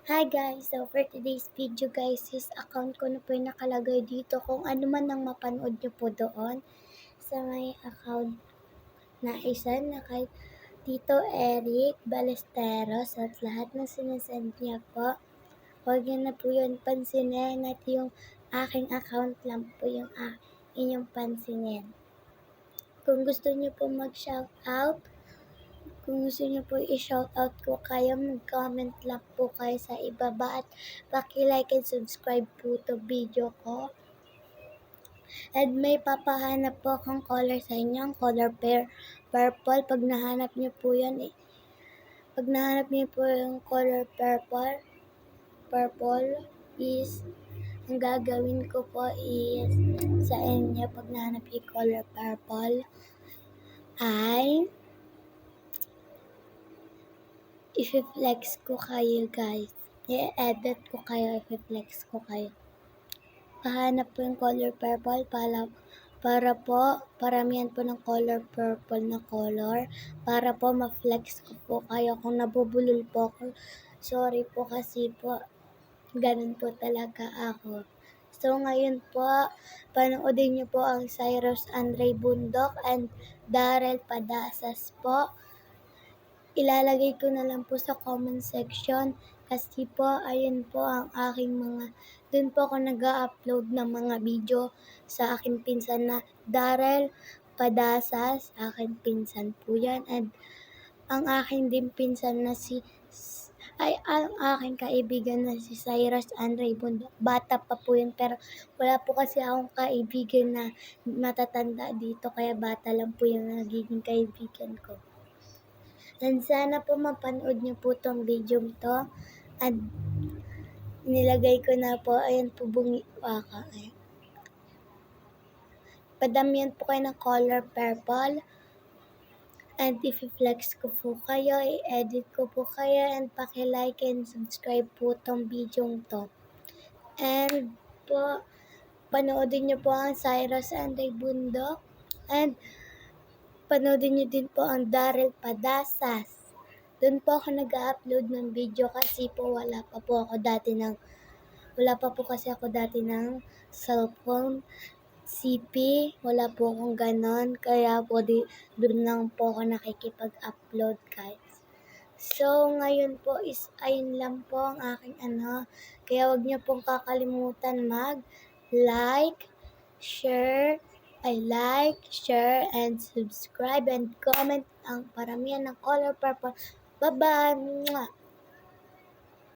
Hi guys! So for today's video guys is account ko na po yung nakalagay dito kung ano man ang mapanood nyo po doon sa may account na isa na kay Tito Eric Ballesteros at lahat ng sinasend niya po. Huwag nyo na po yun pansinin at yung aking account lang po yung inyong pansinin. Kung gusto nyo po mag-shoutout, kung gusto niyo po i-shoutout ko kayo, mag-comment lang po kayo sa ibaba at paki-like and subscribe po to video ko. And may papahanap po akong color sa inyo, ang color purple. Pag nahanap niyo po yan, pag nahanap niyo po yung color purple is, ang gagawin ko po is, sa inyo, pag nahanap yung color purple, ay i-flex ko kayo guys. I-edit ko kayo, i-flex ko kayo. Pahanap po yung color purple para po paramihan po ng color purple na color para po ma-flex ko po kayo. Kung nabubulol po ako, sorry po kasi po ganun po talaga ako. So ngayon po, panoodin niyo po ang Cyrus Andre Bundok and Darrell Padasas po. Ilalagay ko na lang po sa comment section kasi po ayun po ang aking dun po ako nag-upload ng mga video sa aking pinsan na Darrell Padasas, aking pinsan po yan, and ang aking din pinsan na ang aking kaibigan na si Cyrus Andre Bundok. Bata pa po yun pero wala po kasi akong kaibigan na matatanda dito kaya bata lang po yung nagiging kaibigan ko. And sana po mapanood niyo po tong video to. At nilagay ko na po, ayan po waka. Padamihan po kayo ng color purple. And i-flex ko po kayo, i-edit ko po kayo, and paki-like and subscribe po tong video to. And po, panoodin niyo po ang Cyrus Andre Bundok. And panoodin niyo din po ang Darrell Padasas. Doon po ako nag-upload ng video kasi po wala pa po kasi ako dati ng cellphone, CP, wala po akong ganon, kaya po doon lang po ako nakikipag-upload guys. So ngayon po is ayun lang po ang aking kaya wag niyo pong kakalimutan like, share, and subscribe and comment ang paramihan ng color purple. Bye-bye!